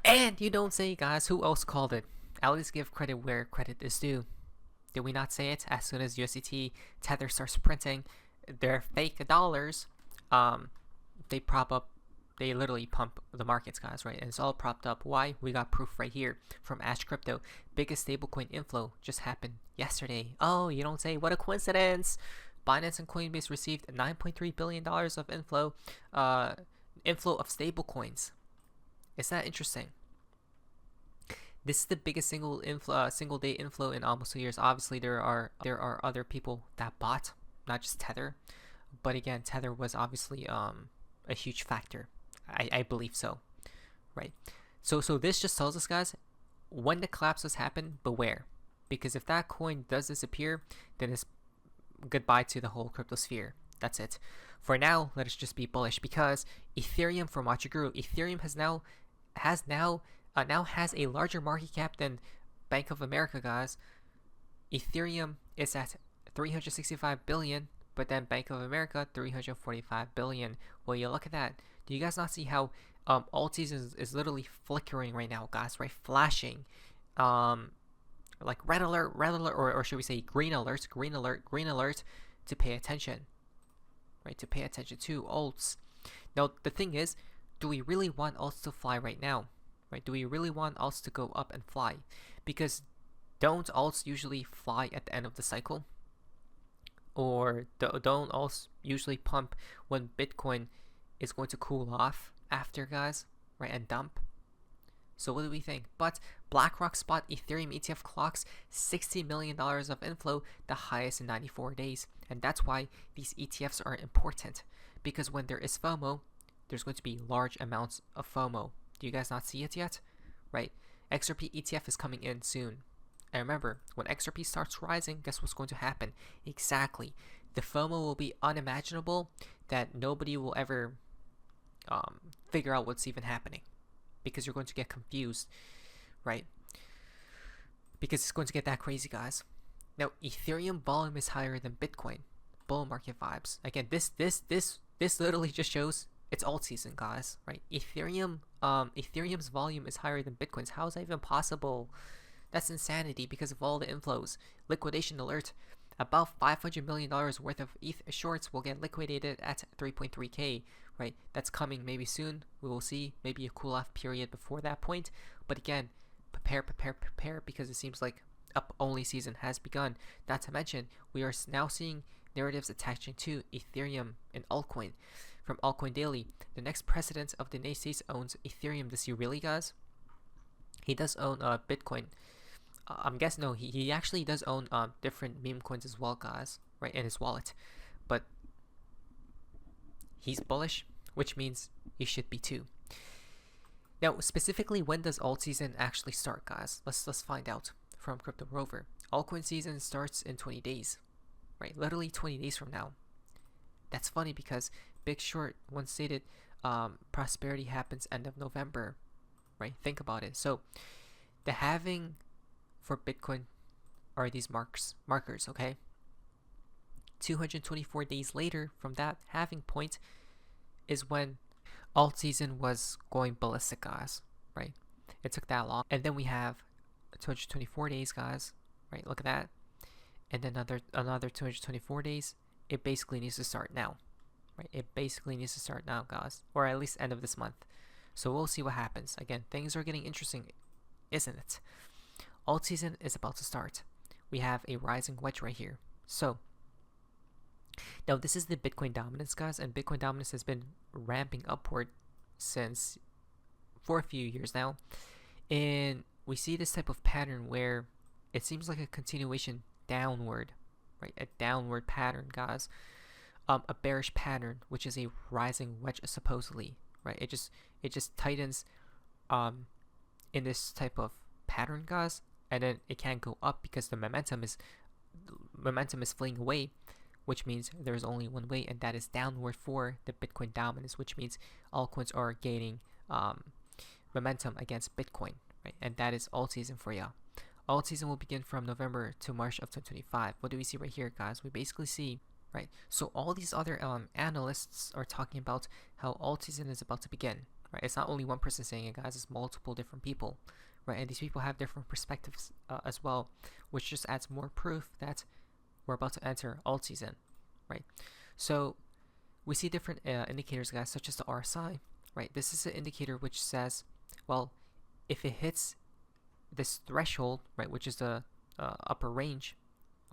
And you don't say, guys, who else called it? At least give credit where credit is due. Did we not say it? As soon as USDT Tether starts printing their fake dollars, they prop up, they literally pump the markets, guys, right? And it's all propped up. Why? We got proof right here from Ash Crypto. Biggest stablecoin inflow just happened yesterday. Oh, you don't say. What a coincidence. Binance and Coinbase received $9.3 billion of inflow of stablecoins. Is that interesting? This is the biggest single day inflow in almost 2 years. Obviously, there are other people that bought, not just Tether, but again, Tether was obviously a huge factor. I believe so, right? So this just tells us, guys, when the collapses happen, beware, because if that coin does disappear, then it's goodbye to the whole crypto sphere. That's it. For now, let us just be bullish, because Ethereum, from what you grew, Ethereum has a larger market cap than Bank of America, guys. Ethereum is at 365 billion, but then Bank of America 345 billion. Well, you look at that. Do you guys not see how alt season is literally flickering right now, guys? Right, flashing, like red alert, or should we say green alert, to pay attention, right? To pay attention to alts. Now the thing is, do we really want alts to fly right now? Right? Do we really want alts to go up and fly? Because don't alts usually fly at the end of the cycle? Or don't alts usually pump when Bitcoin is going to cool off after, guys, right, and dump? So what do we think? But BlackRock spot Ethereum ETF clocks $60 million of inflow, the highest in 94 days. And that's why these ETFs are important, because when there is FOMO, there's going to be large amounts of FOMO. Do you guys not see it yet? Right? XRP ETF is coming in soon. And remember, when XRP starts rising, guess what's going to happen? Exactly. The FOMO will be unimaginable, that nobody will ever figure out what's even happening, because you're going to get confused, right? Because it's going to get that crazy, guys. Now, Ethereum volume is higher than Bitcoin. Bull market vibes. Again, this literally just shows it's alt season, guys, right? Ethereum's volume is higher than Bitcoin's. How is that even possible? That's insanity, because of all the inflows. Liquidation alert. About $500 million worth of ETH shorts will get liquidated at 3.3K, right? That's coming maybe soon. We will see. Maybe a cool off period before that point. But again, prepare, because it seems like up-only season has begun. Not to mention, we are now seeing narratives attaching to Ethereum and altcoin. From Altcoin Daily, the next president of the United States owns Ethereum. Does he really, guys? He does own Bitcoin. I'm guessing, no, he actually does own different meme coins as well, guys, right, in his wallet. But he's bullish, which means you should be too. Now, specifically, when does alt season actually start, guys? Let's find out from Crypto Rover. Altcoin season starts in 20 days, right? Literally 20 days from now. That's funny, because Big Short once stated prosperity happens end of November, right? Think about it. So the halving for Bitcoin are these markers, okay? 224 days later from that halving point is when alt season was going ballistic, guys, right? It took that long. And then we have 224 days, guys, right? Look at that. And then another 224 days. It basically needs to start now, right? It basically needs to start now, guys, or at least end of this month. So we'll see what happens. Again, things are getting interesting, isn't it? Alt season is about to start. We have a rising wedge right here. So now this is the Bitcoin dominance, guys, and Bitcoin dominance has been ramping upward for a few years now. And we see this type of pattern where it seems like a continuation downward, right? A downward pattern, guys. A bearish pattern, which is a rising wedge supposedly, right? It just tightens in this type of pattern, guys, and then it can't go up because the momentum is fleeing away, which means there's only one way, and that is downward for the Bitcoin dominance, which means altcoins are gaining momentum against Bitcoin, right? And that is alt season for you. Alt season will begin from November to March of 2025. What do we see right here, guys? We basically see, right? So all these other analysts are talking about how alt season is about to begin, right? It's not only one person saying it, guys. It's multiple different people, right? And these people have different perspectives as well, which just adds more proof that we're about to enter alt season, right? So we see different indicators, guys, such as the RSI, right? This is an indicator which says, well, if it hits this threshold, right, which is the upper range,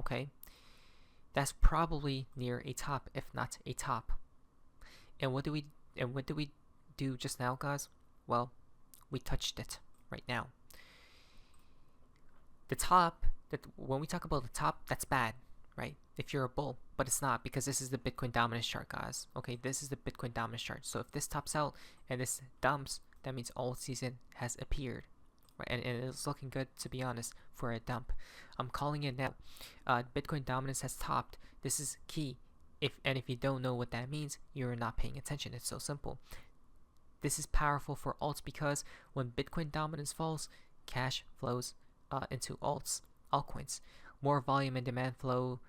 okay, that's probably near a top, if not a top. And what do we do just now, guys? Well, we touched it right now. The top, that when we talk about the top, that's bad, right? If you're a bull, but it's not, because this is the Bitcoin dominance chart, guys. Okay, this is the Bitcoin dominance chart. So if this tops out and this dumps, that means alt season has appeared, right? And it's looking good, to be honest, for a dump. I'm calling it now. Bitcoin dominance has topped. This is key. If you don't know what that means, you're not paying attention. It's so simple. This is powerful for alts because when Bitcoin dominance falls, cash flows into altcoins. More volume and demand flow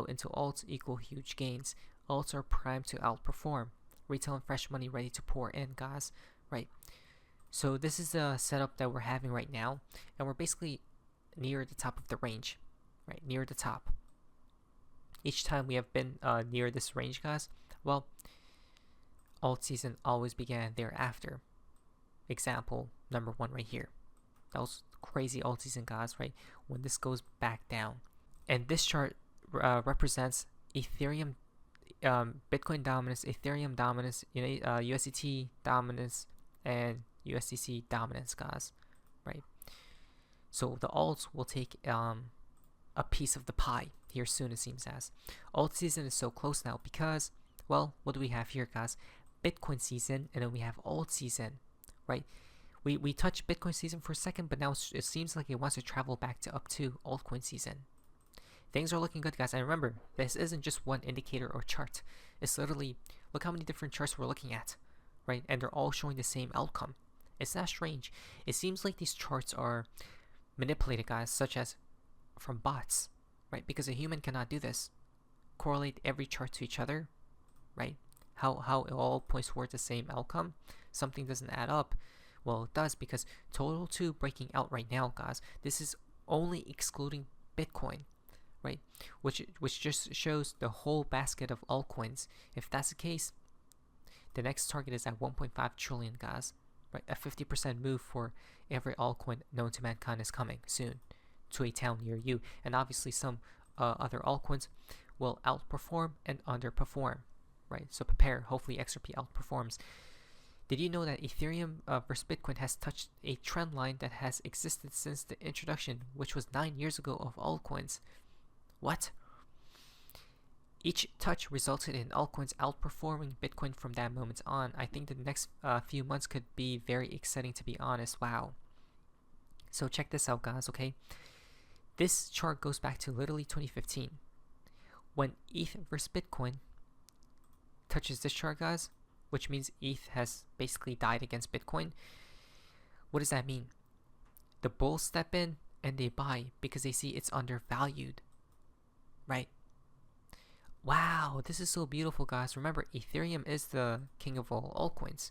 into alts equal huge gains. Alts are primed to outperform. Retail and fresh money ready to pour in, guys. Right. So this is the setup that we're having right now, and we're basically near the top of the range, right? Near the top. Each time we have been near this range, guys, well, alt season always began thereafter. Example number 1 right here. That was crazy alt season, guys, right? When this goes back down. And this chart represents Ethereum, Bitcoin dominance, Ethereum dominance, USDT dominance, and USDC dominance, guys, right? So the alts will take a piece of the pie here soon, it seems as. Alt season is so close now because, well, what do we have here, guys? Bitcoin season, and then we have alt season, right? We touched Bitcoin season for a second, but now it seems like it wants to travel back to up to altcoin season. Things are looking good, guys. And remember, this isn't just one indicator or chart. It's literally, look how many different charts we're looking at, right? And they're all showing the same outcome. It's not strange. It seems like these charts are manipulated, guys, such as from bots, right? Because a human cannot do this. Correlate every chart to each other, right? How it all points towards the same outcome. Something doesn't add up. Well, it does, because total 2 breaking out right now, guys. This is only excluding Bitcoin, right? Which just shows the whole basket of altcoins. If that's the case, the next target is at 1.5 trillion, guys. Right, a 50% move for every altcoin known to mankind is coming soon to a town near you. And obviously some other altcoins will outperform and underperform, right? So prepare. Hopefully XRP outperforms. Did you know that Ethereum versus Bitcoin has touched a trend line that has existed since the introduction, which was 9 years ago, of altcoins? What? Each touch resulted in altcoins outperforming Bitcoin from that moment on. I think the next few months could be very exciting, to be honest. Wow. So check this out, guys, okay? This chart goes back to literally 2015. When ETH versus Bitcoin touches this chart, guys, which means ETH has basically died against Bitcoin. What does that mean? The bulls step in and they buy because they see it's undervalued, right? Wow, this is so beautiful, guys. Remember, Ethereum is the king of all altcoins.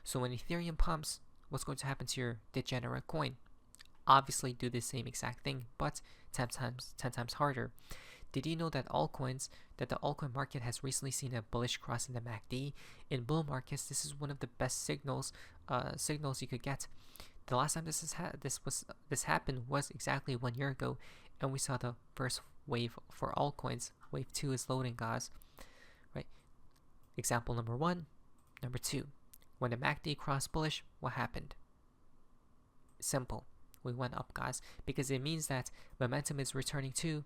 So when Ethereum pumps, what's going to happen to your degenerate coin? Obviously do the same exact thing, but 10 times harder. Did you know that the altcoin market has recently seen a bullish cross in the MACD? In bull markets, this is one of the best signals you could get. The last time this happened was exactly 1 year ago, and we saw the first wave for altcoins. Wave 2 is loading, guys. Right? Example number 1, number 2. When the MACD crossed bullish, what happened? Simple. We went up, guys, because it means that momentum is returning to,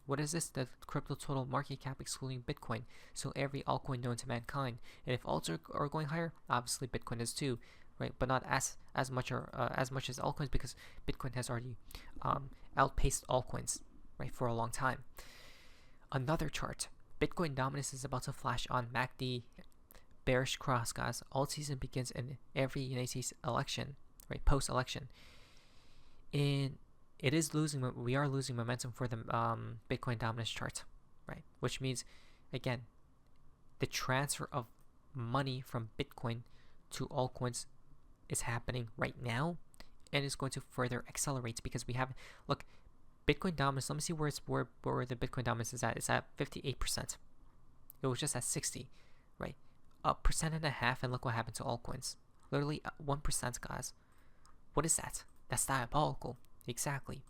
what is this? The crypto total market cap excluding Bitcoin. So every altcoin known to mankind. And if alts are going higher, obviously Bitcoin is too, right? But not as much as altcoins, because Bitcoin has already outpaced altcoins, right, for a long time. Another chart. Bitcoin dominance is about to flash on MACD bearish cross, guys. Alt season begins in every United States election, right? Post-election. And we are losing momentum for the Bitcoin dominance chart, right? Which means, again, the transfer of money from Bitcoin to altcoins is happening right now, and it's going to further accelerate because we have, look, Bitcoin dominance. Let me see where the Bitcoin dominance is at. It's at 58%. It was just at 60, right? 1.5%, and look what happened to altcoins. Literally 1%, guys. What is that? That's diabolical. Exactly.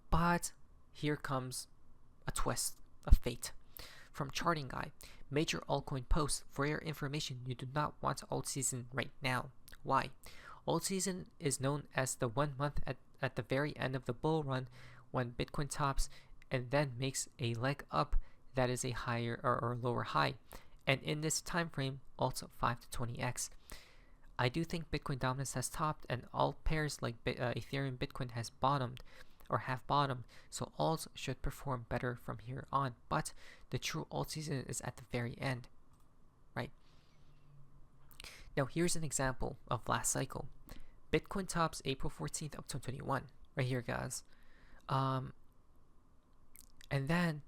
But here comes a twist of fate. From Charting Guy, major altcoin post. For your information, you do not want alt season right now. Why? Alt season is known as the 1 month at the very end of the bull run when Bitcoin tops and then makes a leg up that is a higher or lower high. And in this time frame, alts 5 to 20x. I do think Bitcoin dominance has topped, and alt pairs like Ethereum, Bitcoin has bottomed or have bottomed, so alts should perform better from here on. But the true alt season is at the very end, right? Now here's an example of last cycle. Bitcoin tops April 14th of 2021, right here, guys. And then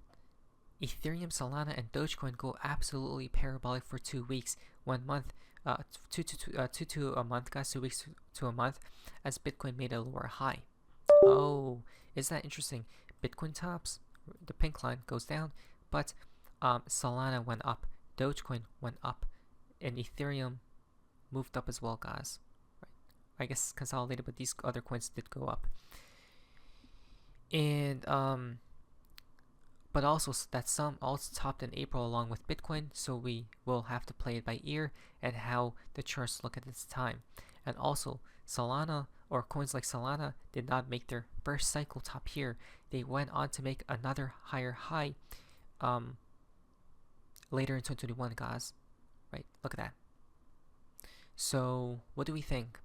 Ethereum, Solana, and Dogecoin go absolutely parabolic for 2 weeks, 1 month, two to a month, guys, 2 weeks to a month, as Bitcoin made a lower high. Oh, is that interesting? Bitcoin tops, the pink line goes down, but Solana went up, Dogecoin went up, and Ethereum moved up as well, guys. Right? I guess consolidated, but these other coins did go up. And but also that some alts topped in April along with Bitcoin, so we will have to play it by ear and how the charts look at this time. And also Solana, or coins like Solana, did not make their first cycle top here. They went on to make another higher high later in 2021, guys. Right, look at that. So what do we think?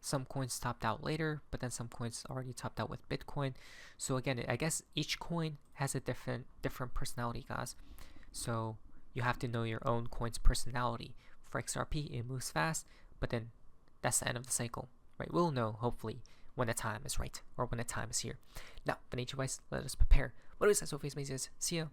Some coins topped out later, but then some coins already topped out with Bitcoin. So again, I guess each coin has a different personality, guys. So you have to know your own coin's personality. For XRP, it moves fast, but then that's the end of the cycle, right? We'll know, hopefully, when the time is right, or when the time is here. Now, financial advice, let us prepare. What is that? So, face, see ya.